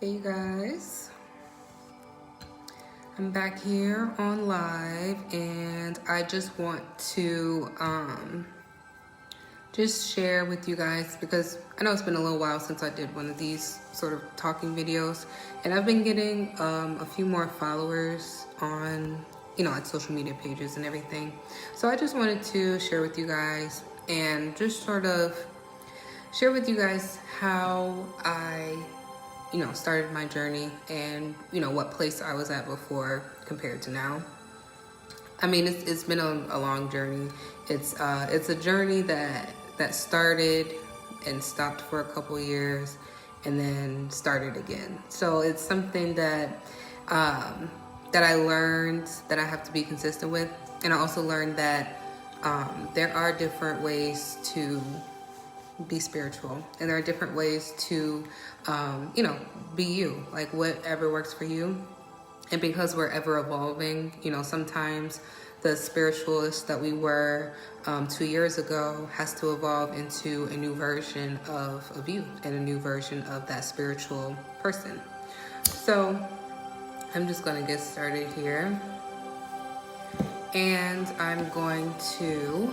Hey guys, I'm back here on live and I just want to just share with you guys because I know it's been a little while since I did one of these sort of talking videos, and I've been getting a few more followers on like social media pages and everything. So I just wanted to share with you guys and just sort of share with you guys how I started my journey and, what place I was at before compared to now. I mean, it's been a long journey. It's a journey that started and stopped for a couple years and then started again. So it's something that I learned that I have to be consistent with. And I also learned that there are different ways to be spiritual, and there are different ways to be you, like whatever works for you. And because we're ever evolving, sometimes the spiritualist that we were 2 years ago has to evolve into a new version of you and a new version of that spiritual person. So I'm just going to get started here, and I'm going to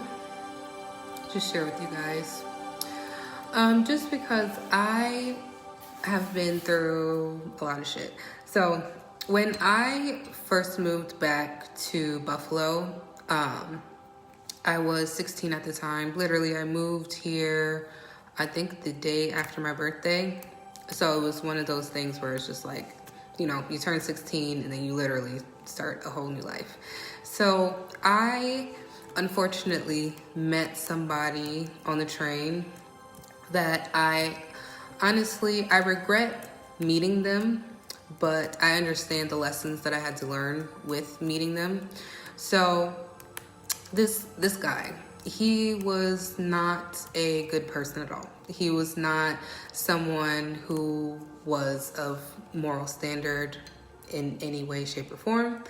just share with you guys just because I have been through a lot of shit. So when I first moved back to Buffalo, I was 16 at the time. Literally, I moved here, I think the day after my birthday. So it was one of those things where it's just like, you turn 16 and then you literally start a whole new life. So I unfortunately met somebody on the train that I regret meeting them, but I understand the lessons that I had to learn with meeting them. So this guy, he was not a good person at all. He was not someone who was of moral standard in any way, shape, or form.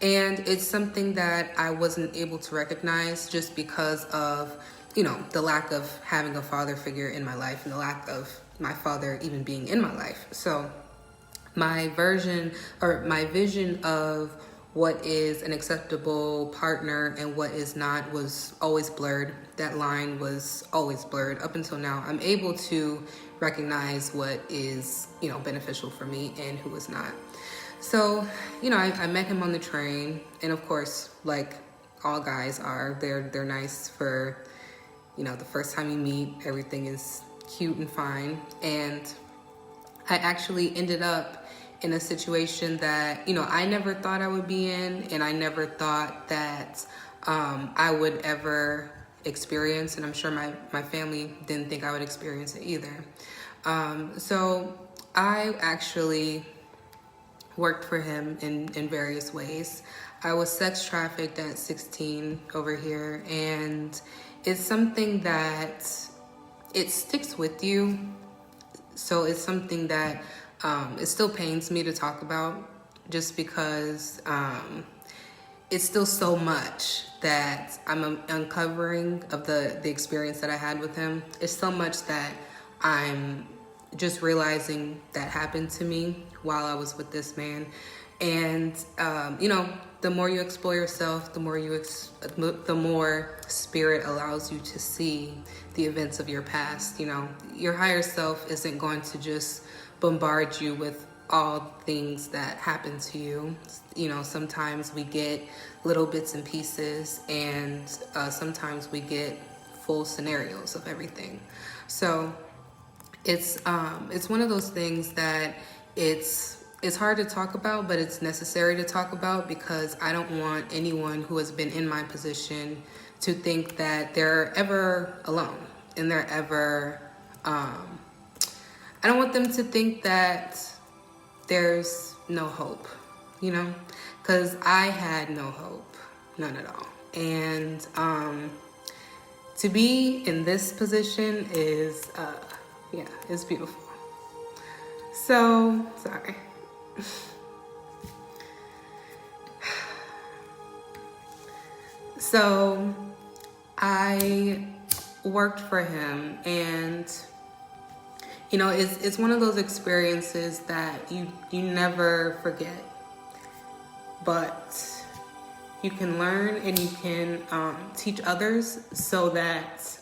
And it's something that I wasn't able to recognize just because of the lack of having a father figure in my life and the lack of my father even being in my life. So my vision of what is an acceptable partner and what is not was always blurred. That line was always blurred up until now. I'm able to recognize what is, beneficial for me and who is not. So, I met him on the train, and of course, like all guys are, they're nice for the first time you meet. Everything is cute and fine. And I actually ended up in a situation that, I never thought I would be in, and I never thought that I would ever experience. And I'm sure my family didn't think I would experience it either. So I actually worked for him in various ways. I was sex trafficked at 16 over here, and it's something that it sticks with you. So it's something that it still pains me to talk about, just because it's still so much that I'm uncovering of the experience that I had with him. It's so much that I'm just realizing that happened to me while I was with this man. And the more you explore yourself, the more spirit allows you to see the events of your past. Your higher self isn't going to just bombard you with all things that happen to you. Sometimes we get little bits and pieces, and sometimes we get full scenarios of everything. So it's one of those things that it's hard to talk about, but it's necessary to talk about, because I don't want anyone who has been in my position to think that they're ever alone and they're ever, I don't want them to think that there's no hope, because I had no hope, none at all. And to be in this position is, it's beautiful. So, sorry. So I worked for him, and it's one of those experiences that you never forget, but you can learn and you can teach others so that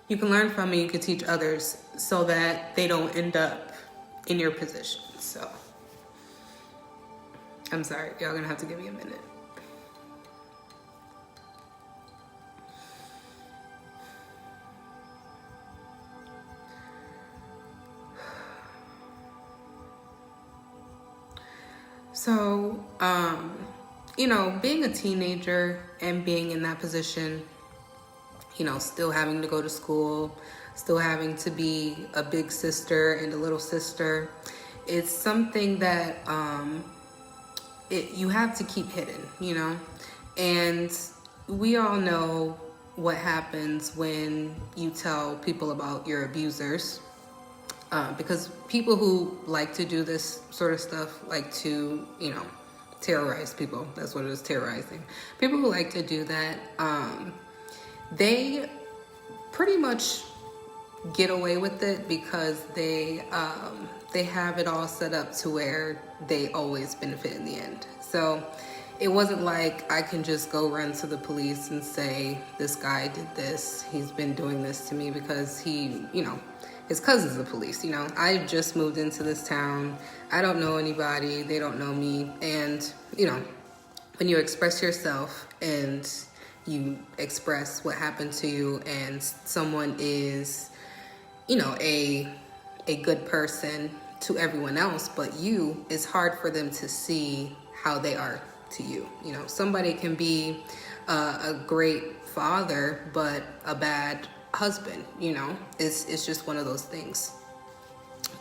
you can learn from it. You can teach others so that they don't end up in your position. So I'm sorry, y'all gonna have to give me a minute. So, being a teenager and being in that position, still having to go to school, still having to be a big sister and a little sister, it's something that you have to keep hidden, and we all know what happens when you tell people about your abusers. Because people who like to do this sort of stuff like to, terrorize people. That's what it is, terrorizing. People who like to do that, they pretty much get away with it because they have it all set up to where they always benefit in the end. So it wasn't like I can just go run to the police and say, this guy did this, he's been doing this to me, because he, his cousin's the police. I just moved into this town. I don't know anybody. They don't know me. And, when you express yourself and you express what happened to you and someone is, a good person to everyone else, but it's hard for them to see how they are to you. Somebody can be a great father, but a bad husband, it's just one of those things.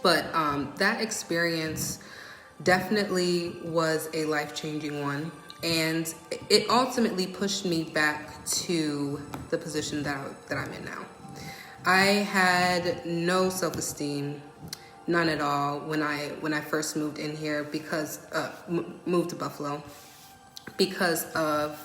But that experience definitely was a life-changing one, and it ultimately pushed me back to the position that I'm in now. I had no self-esteem, none at all, when I first moved in here, because moved to Buffalo, because of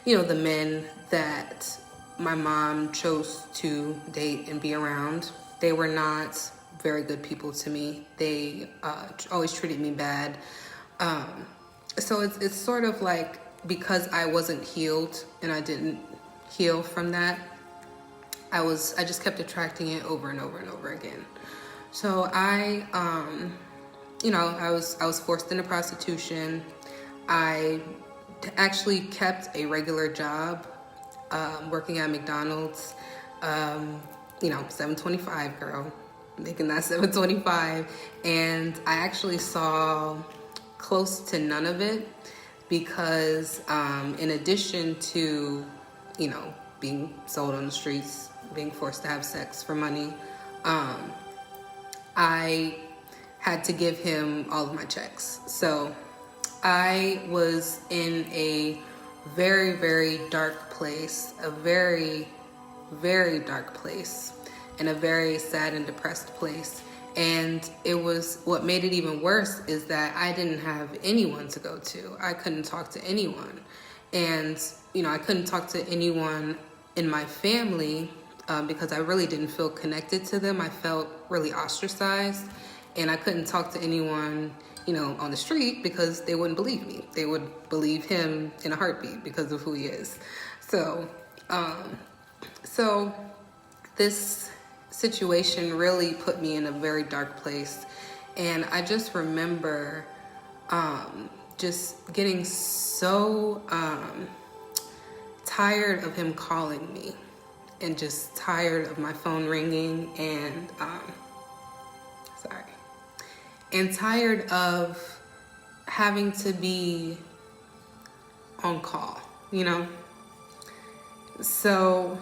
the men that my mom chose to date and be around. They were not very good people to me. They always treated me bad. So it's sort of like, because I wasn't healed and I didn't heal from that, I just kept attracting it over and over and over again. So I was forced into prostitution. I actually kept a regular job, working at McDonald's, $7.25, girl, making that $7.25. And I actually saw close to none of it, because in addition to, being sold on the streets, being forced to have sex for money, I had to give him all of my checks. So I was in a very, very dark place, a very, very dark place, and a very sad and depressed place. And what made it even worse is that I didn't have anyone to go to. I couldn't talk to anyone. And, I couldn't talk to anyone in my family because I really didn't feel connected to them. I felt really ostracized, and I couldn't talk to anyone on the street because they wouldn't believe me. They would believe him in a heartbeat because of who he is. So this situation really put me in a very dark place. And I just remember just getting so tired of him calling me, and just tired of my phone ringing, and and tired of having to be on call, So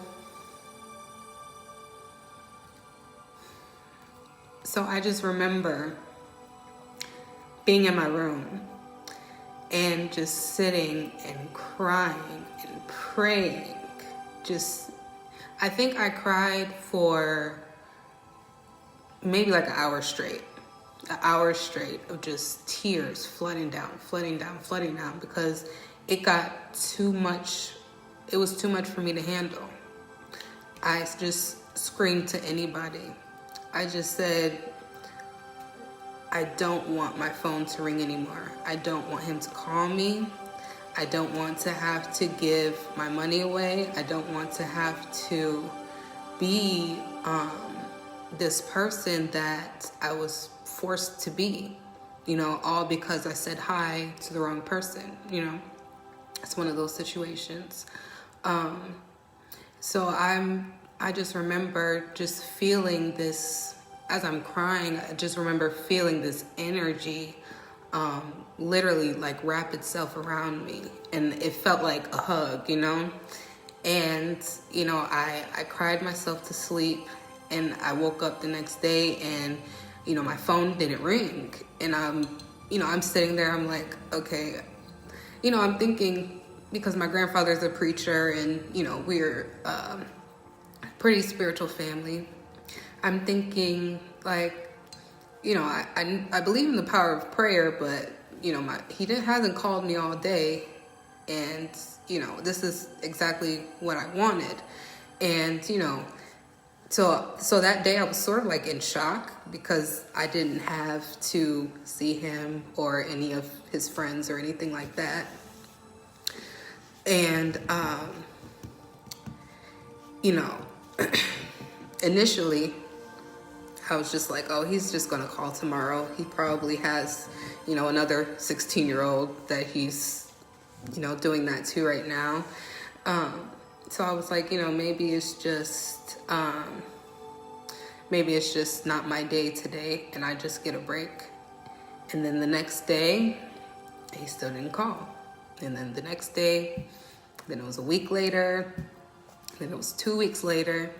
I just remember being in my room and just sitting and crying and praying. I think I cried for maybe like an hour straight of just tears flooding down, because it got too much. It was too much for me to handle. I just screamed to anybody. I just said, I don't want my phone to ring anymore. I don't want him to call me. I don't want to have to give my money away. I don't want to have to be this person that I was forced to be, all because I said hi to the wrong person. It's one of those situations. So I just remember just feeling this, as I'm crying, I just remember feeling this energy literally like wrap itself around me, and it felt like a hug, and I cried myself to sleep, and I woke up the next day, and my phone didn't ring, and I'm sitting there, I'm like, okay, I'm thinking, because my grandfather's a preacher, and we're a pretty spiritual family, I'm thinking like, I believe in the power of prayer, but he hasn't called me all day, and this is exactly what I wanted, and so that day I was sort of like in shock because I didn't have to see him or any of his friends or anything like that, and initially I was just like, oh, he's just gonna call tomorrow. He probably has, another 16-year-old that he's, doing that to right now. So I was like, maybe it's just not my day today, and I just get a break. And then the next day, he still didn't call. And then the next day, then it was a week later, then it was 2 weeks later.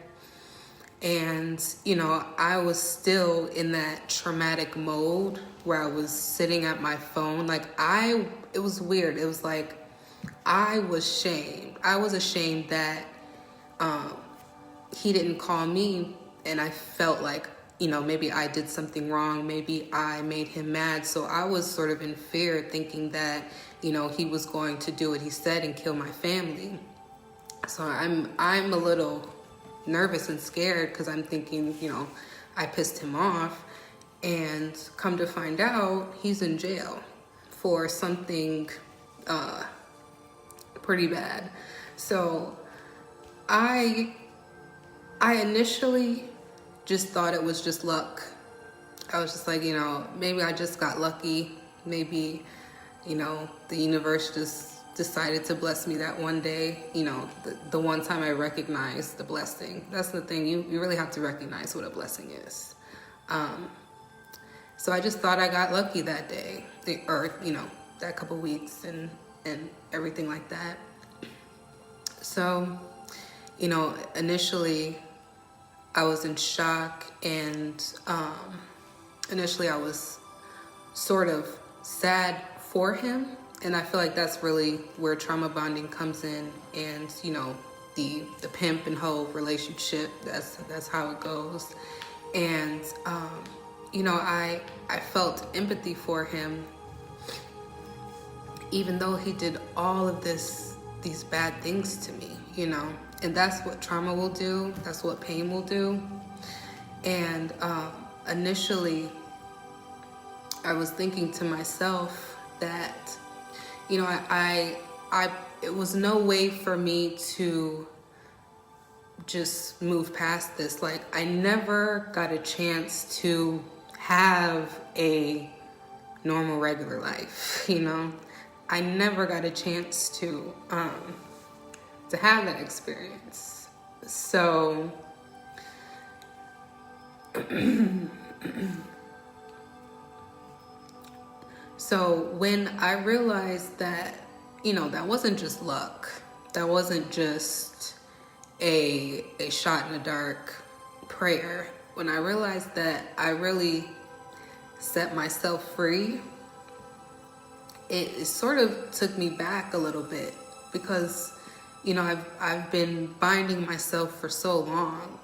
And, I was still in that traumatic mode where I was sitting at my phone. It was weird. It was like, I was ashamed that he didn't call me. And I felt like, maybe I did something wrong. Maybe I made him mad. So I was sort of in fear, thinking that, he was going to do what he said and kill my family. So I'm a little nervous and scared because I'm thinking, I pissed him off, and come to find out he's in jail for something pretty bad. So I initially just thought it was just luck. I was just like, maybe I just got lucky. Maybe, the universe just decided to bless me that one day, the one time I recognized the blessing. That's the thing, you really have to recognize what a blessing is. So I just thought I got lucky that day, or, that couple weeks and everything like that. So, initially I was in shock, and initially I was sort of sad for him. And I feel like that's really where trauma bonding comes in, and the pimp and hoe relationship. That's how it goes. And I felt empathy for him, even though he did all of these bad things to me. And that's what trauma will do. That's what pain will do. And initially, I was thinking to myself that, it was no way for me to just move past this. Like, I never got a chance to have a normal, regular life, I never got a chance to have that experience. So, so when I realized that, that wasn't just luck, that wasn't just a shot in the dark prayer, when I realized that I really set myself free, it sort of took me back a little bit, because, I've been binding myself for so long,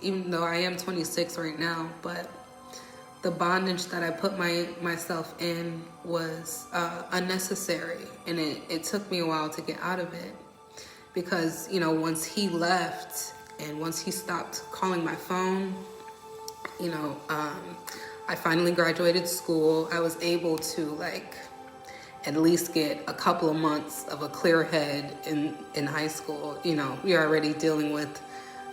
even though I am 26 right now, but the bondage that I put myself in was unnecessary, and it took me a while to get out of it. because, you know, once he left and once he stopped calling my phone, you know, I finally graduated school. I was able to, like, at least get a couple of months of a clear head in high school. You know, you're already dealing with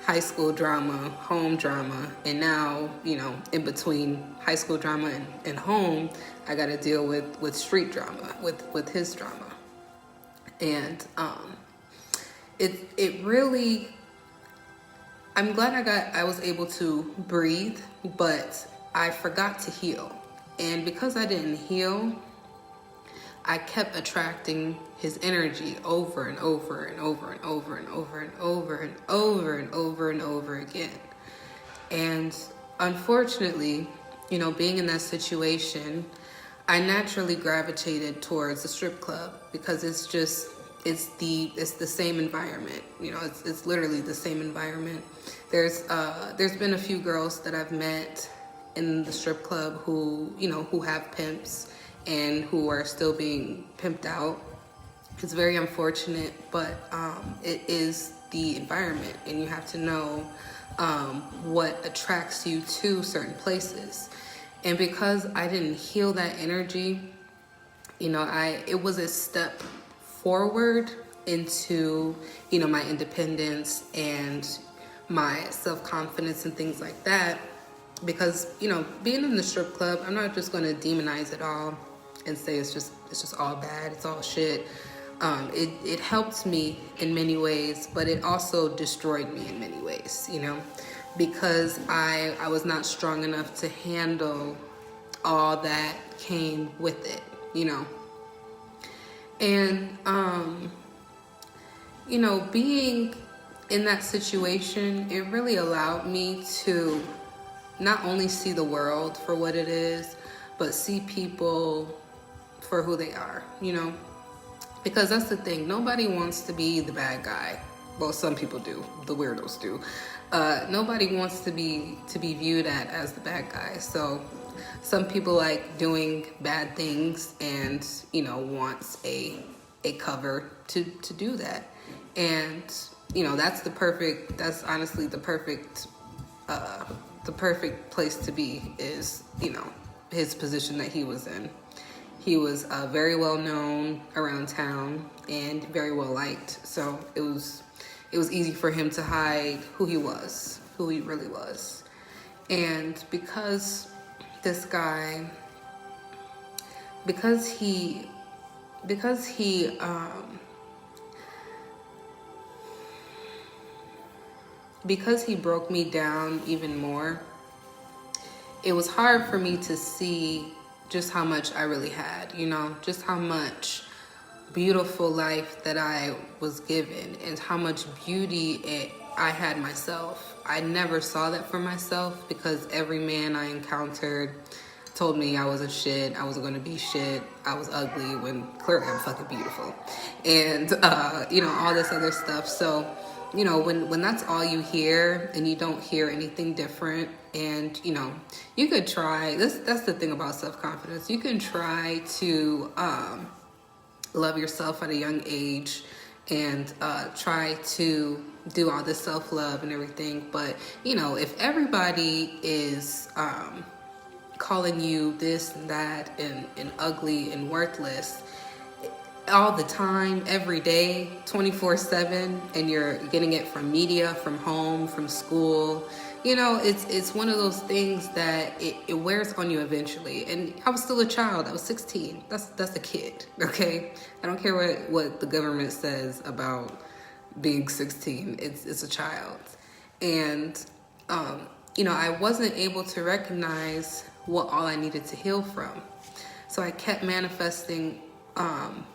high school drama, home drama, and now, you know, in between high school drama and home, I got to deal with street drama, with his drama. And it really, I'm glad I was able to breathe, but I forgot to heal. And because I didn't heal, I kept attracting his energy over and over and over and over and over and over and over and over and over again. And unfortunately, you know, being in that situation, I naturally gravitated towards the strip club because it's the same environment. You know, it's literally the same environment. There's been a few girls that I've met in the strip club who, you know, who have pimps and who are still being pimped out. It's very unfortunate, but it is the environment, and you have to know what attracts you to certain places. And because I didn't heal that energy, you know, it was a step forward into, you know, my independence and my self-confidence and things like that. Because, you know, being in the strip club, I'm not just going to demonize it all and say it's just all bad, it's all shit. It helped me in many ways, but it also destroyed me in many ways, you know, because I was not strong enough to handle all that came with it, you know. And, you know, being in that situation, it really allowed me to not only see the world for what it is, but see people for who they are, you know? Because that's the thing, nobody wants to be the bad guy. Well, some people do, the weirdos do. Nobody wants to be viewed as the bad guy. So some people like doing bad things and, you know, wants a cover to do that. And, you know, that's honestly the perfect place to be is, you know, his position that he was in. He was very well known around town and very well liked. So it was easy for him to hide who he really was. And because this guy, because he broke me down even more, it was hard for me to see just how much I really had, you know, just how much beautiful life that I was given and how much beauty I had myself. I never saw that for myself because every man I encountered told me I was a shit, I wasn't going to be shit, I was ugly, when clearly I'm fucking beautiful. And, you know, all this other stuff. So, you know, when that's all you hear and you don't hear anything different, and, you know, you could try, that's the thing about self-confidence, you can try to love yourself at a young age and try to do all this self-love and everything. But, you know, if everybody is calling you this and that and ugly and worthless all the time, every day, 24/7, and you're getting it from media, from home, from school, you know, it's one of those things that it wears on you eventually. And I was still a child. I was 16. That's a kid, okay? I don't care what the government says about being 16. It's a child. And, you know, I wasn't able to recognize what all I needed to heal from. So I kept manifesting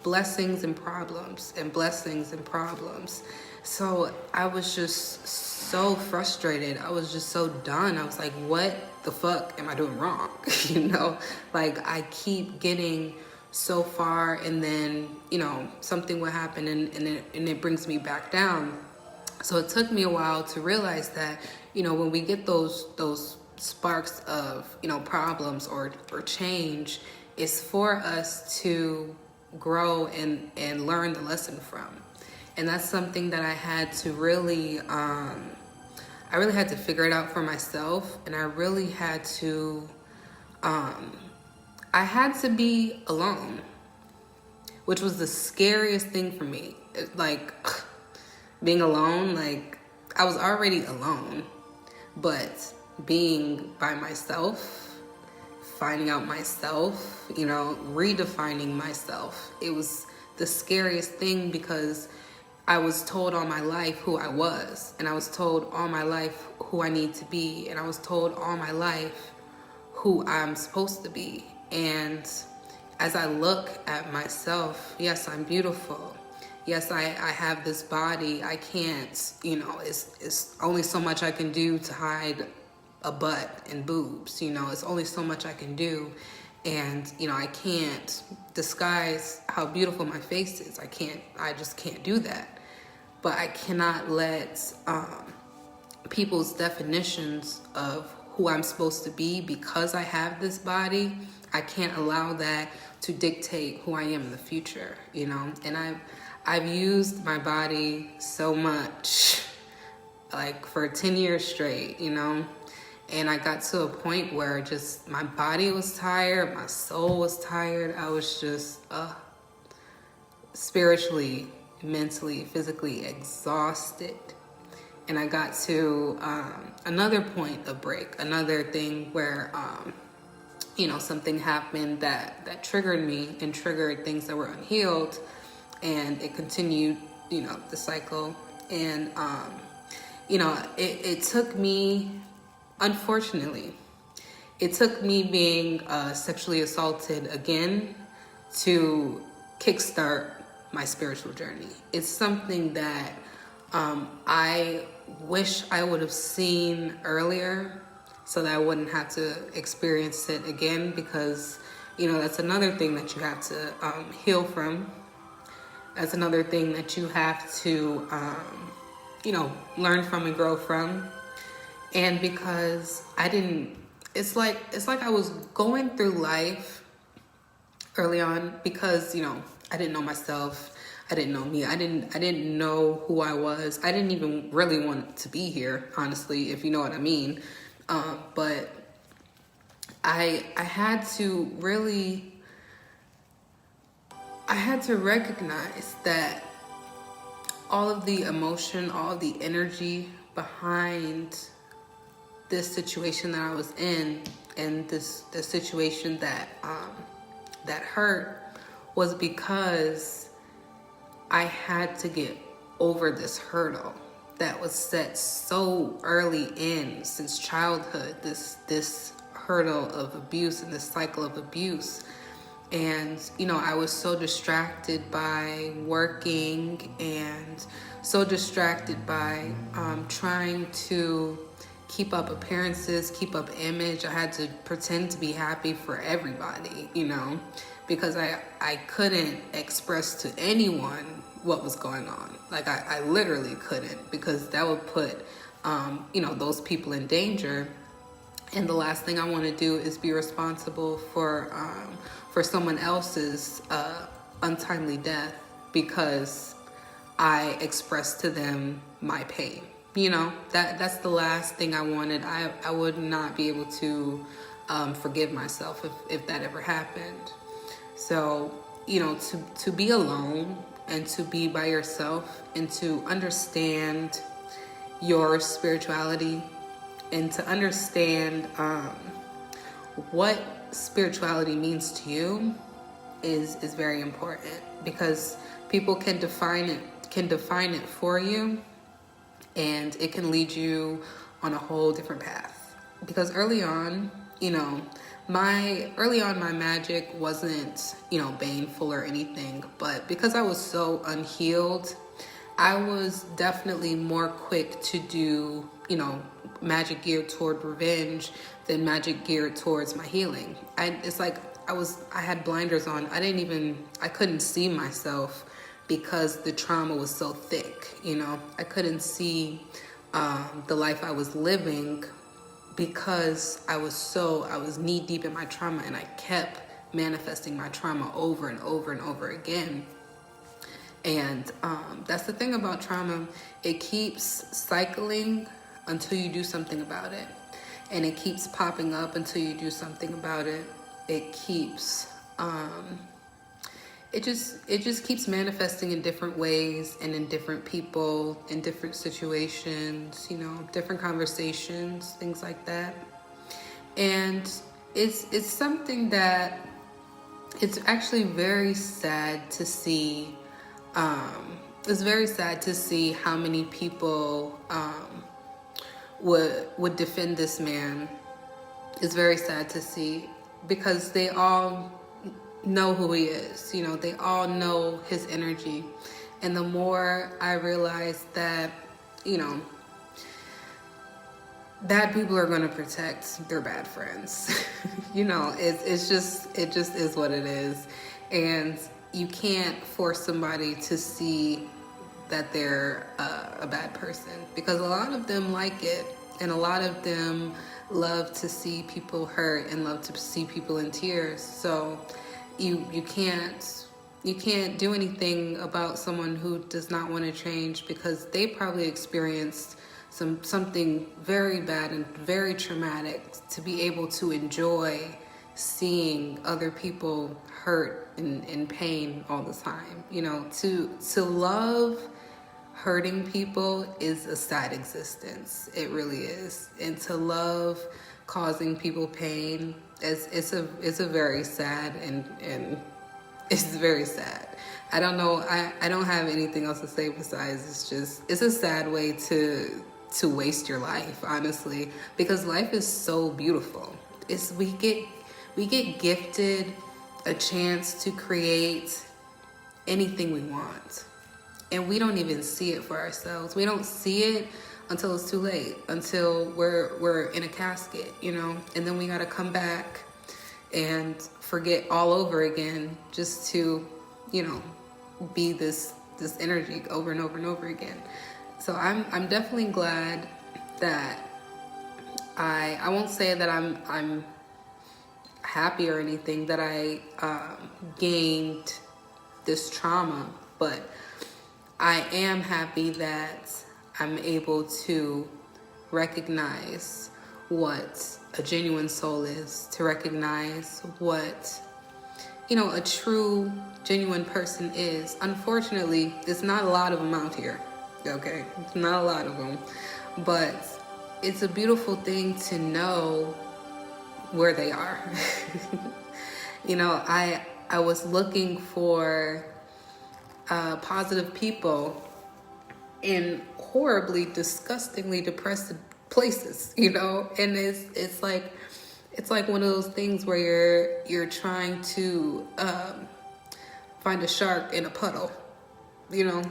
blessings and problems and blessings and problems. So I was just so frustrated. I was just so done. I was like, what the fuck am I doing wrong? You know, like I keep getting so far and then, you know, something will happen and it brings me back down. So it took me a while to realize that, you know, when we get those sparks of, you know, problems or change, it's for us to grow and learn the lesson from. And that's something that I had to really, I really had to figure it out for myself. And I really had to, I had to be alone, which was the scariest thing for me. Like, being alone, like, I was already alone, but being by myself, finding out myself, you know, redefining myself, it was the scariest thing, because I was told all my life who I was, and I was told all my life who I need to be, and I was told all my life who I'm supposed to be. And as I look at myself, yes, I'm beautiful. Yes, I have this body. I can't, you know, it's only so much I can do to hide a butt and boobs, you know, it's only so much I can do. And, you know, I can't disguise how beautiful my face is. I just can't do that. But I cannot let people's definitions of who I'm supposed to be, because I have this body, I can't allow that to dictate who I am in the future, you know. And I've used my body so much, like for 10 years straight, you know. And I got to a point where just my body was tired, my soul was tired. I was just spiritually, mentally, physically exhausted. And I got to another point of break, another thing where, you know, something happened that triggered me and triggered things that were unhealed. And it continued, you know, the cycle. And, you know, it took me, unfortunately, it took me being sexually assaulted again to kickstart my spiritual journey. It's something that I wish I would have seen earlier, so that I wouldn't have to experience it again, because, you know, that's another thing that you have to heal from. That's another thing that you have to, you know, learn from and grow from. And because I didn't, it's like I was going through life early on, because, you know, I didn't know myself. I didn't know me. I didn't know who I was. I didn't even really want to be here, honestly, if you know what I mean. But I had to really, I had to recognize that all of the emotion, all of the energy behind this situation that I was in, and this situation that that hurt, was because I had to get over this hurdle that was set so early in, since childhood, this hurdle of abuse and this cycle of abuse. And, you know, I was so distracted by working, and so distracted by trying to keep up appearances, keep up image. I had to pretend to be happy for everybody, you know, because I couldn't express to anyone what was going on. Like, I literally couldn't, because that would put, you know, those people in danger. And the last thing I want to do is be responsible for someone else's untimely death because I expressed to them my pain. You know, that's the last thing I wanted. I would not be able to forgive myself if that ever happened. So, you know, to be alone and to be by yourself and to understand your spirituality and to understand what spirituality means to you is very important, because people can define it for you, and it can lead you on a whole different path. Because early on, you know, my magic wasn't, you know, baneful or anything, but because I was so unhealed, I was definitely more quick to do, you know, magic geared toward revenge than magic geared towards my healing. It's like I had blinders on. I couldn't see myself because the trauma was so thick, you know. I couldn't see the life I was living because I was knee deep in my trauma, and I kept manifesting my trauma over and over and over again. And that's the thing about trauma. It keeps cycling until you do something about it. And it keeps popping up until you do something about it. It keeps, it just keeps manifesting in different ways and in different people, in different situations, you know, different conversations, things like that. And it's something that it's actually very sad to see. It's very sad to see how many people would defend this man. It's very sad to see because they all know who he is. You know, they all know his energy. And the more I realize that, you know, bad people are going to protect their bad friends. You know, it just is what it is. And you can't force somebody to see that they're a bad person, because a lot of them like it, and a lot of them love to see people hurt and love to see people in tears. So you can't do anything about someone who does not want to change, because they probably experienced something very bad and very traumatic to be able to enjoy seeing other people hurt and in pain all the time. You know, to love hurting people is a sad existence. It really is. And to love causing people pain it's a very sad and it's very sad. I don't know. I don't have anything else to say besides it's a sad way to waste your life, honestly, because life is so beautiful. We get gifted a chance to create anything we want, and we don't even see it for ourselves. We don't see it until it's too late, until we're in a casket, you know, and then we gotta come back and forget all over again just to, you know, be this energy over and over and over again. So I'm definitely glad that I won't say that I'm happy or anything that I gained this trauma, but I am happy that I'm able to recognize what a genuine soul is, to recognize what, you know, a true, genuine person is. Unfortunately, there's not a lot of them out here, okay? Not a lot of them, but it's a beautiful thing to know where they are. You know, I was looking for positive people in horribly, disgustingly depressed places, you know, and it's like one of those things where you're trying to find a shark in a puddle. You know,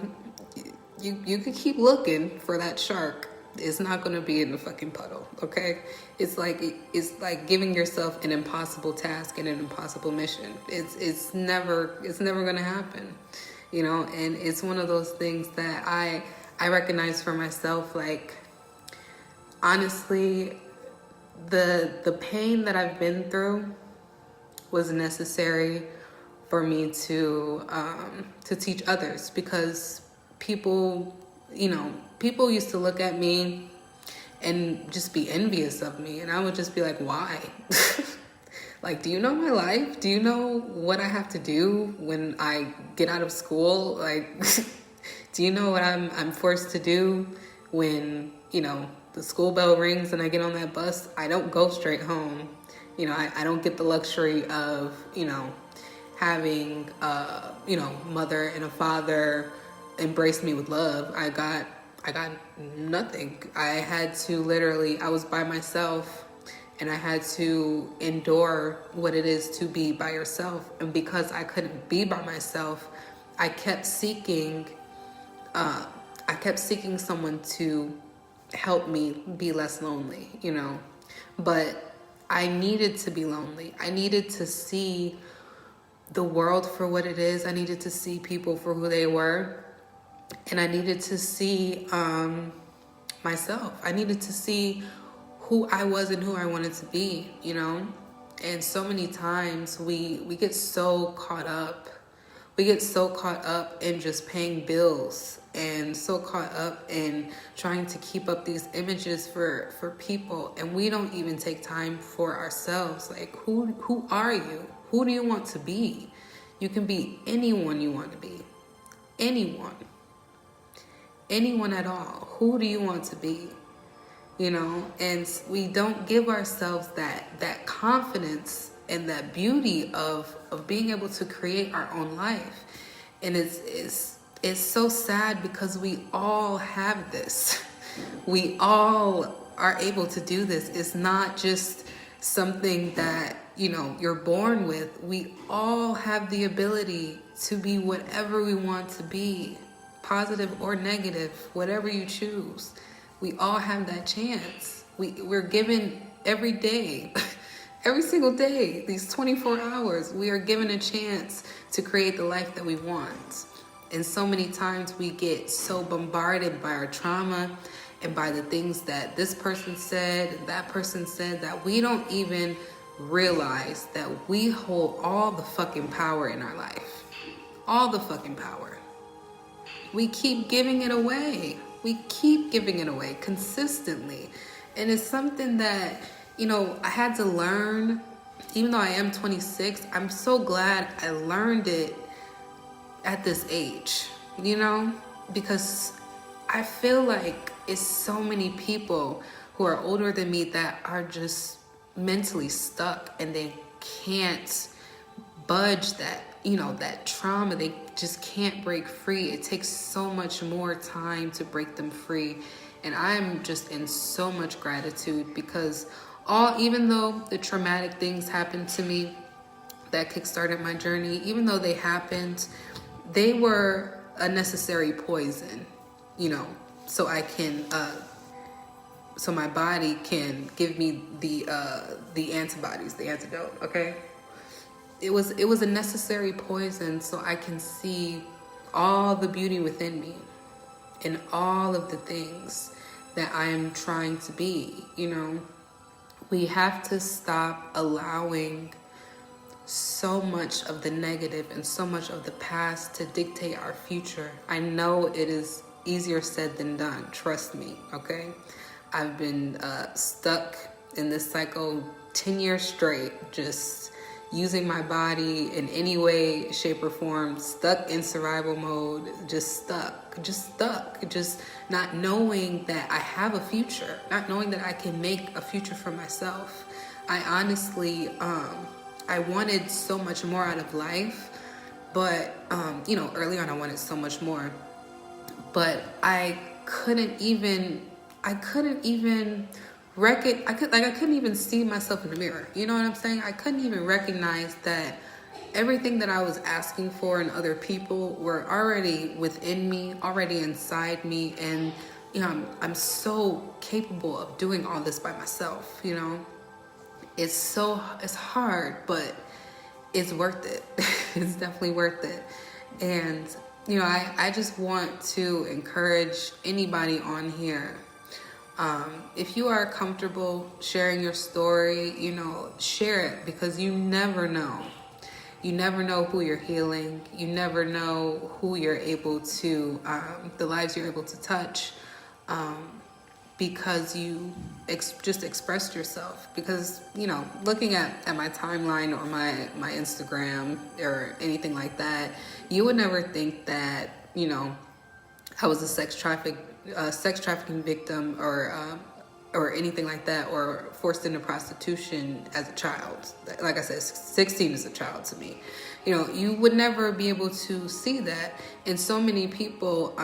you could keep looking for that shark. It's not going to be in the fucking puddle, okay? It's like giving yourself an impossible task and an impossible mission. It's never going to happen, you know. And it's one of those things that I recognize for myself. Like, honestly, the pain that I've been through was necessary for me to teach others, because people used to look at me and just be envious of me, and I would just be like, why? Like, do you know my life? Do you know what I have to do when I get out of school? Like, do you know what I'm forced to do when, you know, the school bell rings and I get on that bus? I don't go straight home. You know, I don't get the luxury of, you know, having mother and a father embrace me with love. I got nothing. I was by myself, and I had to endure what it is to be by yourself. And because I couldn't be by myself, I kept seeking someone to help me be less lonely, you know. But I needed to be lonely. I needed to see the world for what it is. I needed to see people for who they were. And I needed to see myself. I needed to see who I was and who I wanted to be, you know. And so many times we get so caught up We get so caught up in just paying bills and so caught up in trying to keep up these images for people, and we don't even take time for ourselves. Like, who are you? Who do you want to be? You can be anyone you want to be. Anyone at all. Who do you want to be? You know, and we don't give ourselves that confidence and that beauty of being able to create our own life. And it's so sad because we all have this. We all are able to do this. It's not just something that, you know, you're born with. We all have the ability to be whatever we want to be, positive or negative, whatever you choose. We all have that chance. We're given every day, every single day, these 24 hours, we are given a chance to create the life that we want. And so many times we get so bombarded by our trauma and by the things that this person said and that person said that we don't even realize that we hold all the fucking power in our life. All the fucking power. We keep giving it away. We keep giving it away consistently. And it's something that, you know, I had to learn. Even though I am 26, I'm so glad I learned it at this age, you know, because I feel like it's so many people who are older than me that are just mentally stuck and they can't budge that, you know, that trauma. They just can't break free. It takes so much more time to break them free. And I'm just in so much gratitude because even though the traumatic things happened to me that kickstarted my journey, even though they happened, they were a necessary poison, you know, so I can, so my body can give me the antibodies, the antidote, okay? It was a necessary poison so I can see all the beauty within me and all of the things that I am trying to be, you know? We have to stop allowing so much of the negative and so much of the past to dictate our future. I know it is easier said than done, trust me, okay? I've been stuck in this cycle 10 years straight, just using my body in any way, shape, or form, stuck in survival mode, just not knowing that I have a future, not knowing that I can make a future for myself. I honestly, I wanted so much more out of life, but, you know, early on I wanted so much more, but I couldn't even I couldn't even see myself in the mirror. You know what I'm saying? I couldn't even recognize that everything that I was asking for in other people were already within me, already inside me. And, you know, I'm so capable of doing all this by myself, you know? It's hard, but it's worth it. It's definitely worth it. And, you know, I just want to encourage anybody on here. If you are comfortable sharing your story, you know, share it, because you never know. You never know who you're healing. You never know who you're able to, the lives you're able to touch, because you just expressed yourself. Because, you know, looking at my timeline or my Instagram or anything like that, you would never think that, you know, I was a sex trafficking victim or anything like that, or forced into prostitution as a child. Like I said, 16 is a child to me. You know, you would never be able to see that. And so many people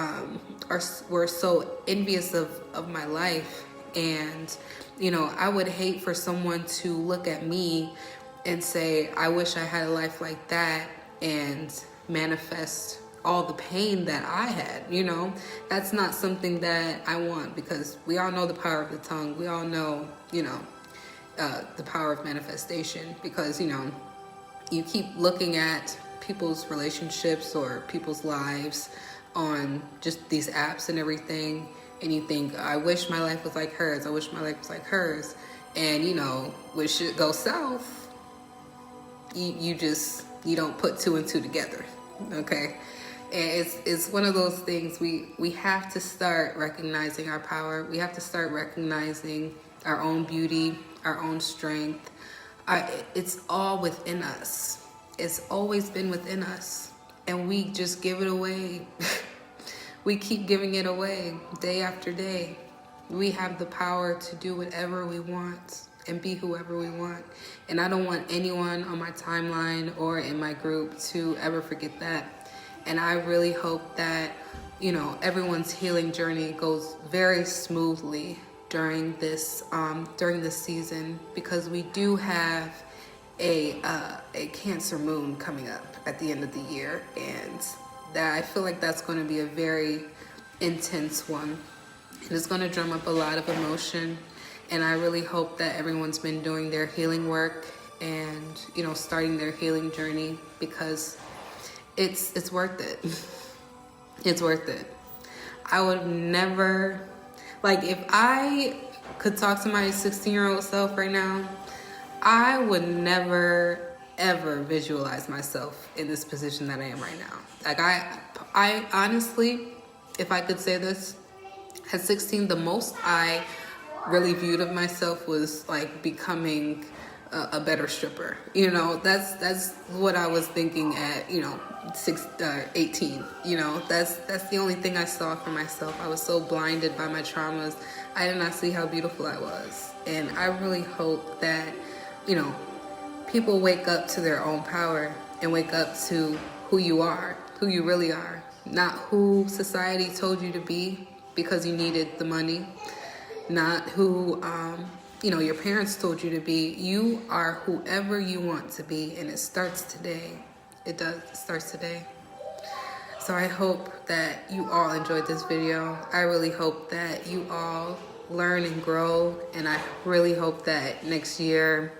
were so envious of my life. And, you know, I would hate for someone to look at me and say, I wish I had a life like that, and manifest all the pain that I had. You know, that's not something that I want, because we all know the power of the tongue. We all know, you know, the power of manifestation, because, you know, you keep looking at people's relationships or people's lives on just these apps and everything, and you think, I wish my life was like hers. I wish my life was like hers. And, you know, when shit goes south, you don't put two and two together. Okay. And it's one of those things we have to start recognizing our power. We have to start recognizing our own beauty, our own strength. It's all within us. It's always been within us. And we just give it away. We keep giving it away day after day. We have the power to do whatever we want and be whoever we want. And I don't want anyone on my timeline or in my group to ever forget that. And I really hope that, everyone's healing journey goes very smoothly during this season, because we do have a Cancer moon coming up at the end of the year, and that I feel like that's going to be a very intense one. And it's going to drum up a lot of emotion. And I really hope that everyone's been doing their healing work and, starting their healing journey, because it's worth it. It's worth it. I would never, if I could talk to my 16-year-old self right now, I would never ever visualize myself in this position that I am right now. I honestly, if I could say this, at 16, the most I really viewed of myself was becoming a better stripper. That's what I was thinking at 18. That's the only thing I saw for myself. I was so blinded by my traumas. I did not see how beautiful I was. And I really hope that people wake up to their own power and wake up to who you are, who you really are, not who society told you to be because you needed the money, not who your parents told you to be. You are whoever you want to be, and it starts today. It starts today. So I hope that you all enjoyed this video. I really hope that you all learn and grow, and I really hope that next year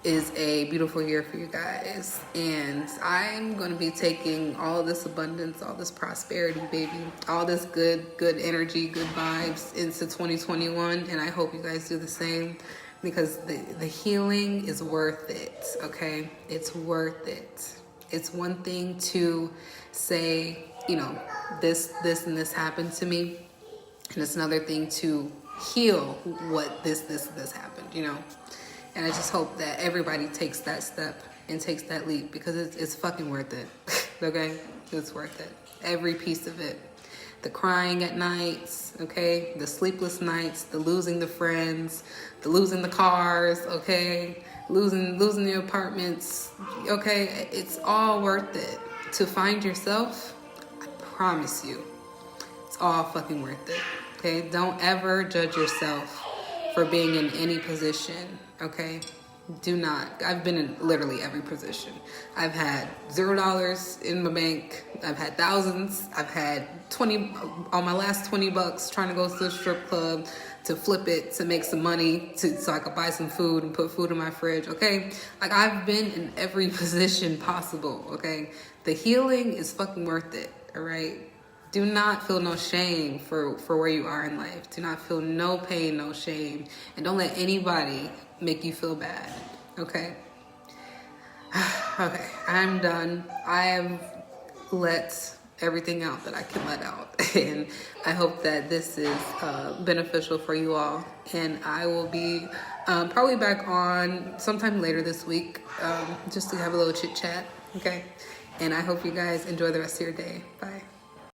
is a beautiful year for you guys. And I'm going to be taking all this abundance, all this prosperity, baby, all this good energy, good vibes into 2021. And I hope you guys do the same, because the healing is worth it, okay? It's worth it. It's one thing to say, this and this happened to me. And it's another thing to heal what this happened, And I just hope that everybody takes that step and takes that leap, because it's fucking worth it. Okay? It's worth it. Every piece of it. The crying at nights, okay? The sleepless nights, the losing the friends, the losing the cars, okay? Losing the apartments, okay? It's all worth it. To find yourself, I promise you, it's all fucking worth it. Okay? Don't ever judge yourself for being in any position, okay? Do not. I've been in literally every position. I've had $0 in my bank. I've had thousands. I've had 20 on my last $20 trying to go to the strip club to flip it to make some money so I could buy some food and put food in my fridge, okay? I've been in every position possible, okay? The healing is fucking worth it, all right? Do not feel no shame for where you are in life. Do not feel no pain, no shame. And don't let anybody make you feel bad, okay? Okay, I'm done. I have let everything out that I can let out. And I hope that this is beneficial for you all. And I will be probably back on sometime later this week, just to have a little chit chat, okay? And I hope you guys enjoy the rest of your day. Bye.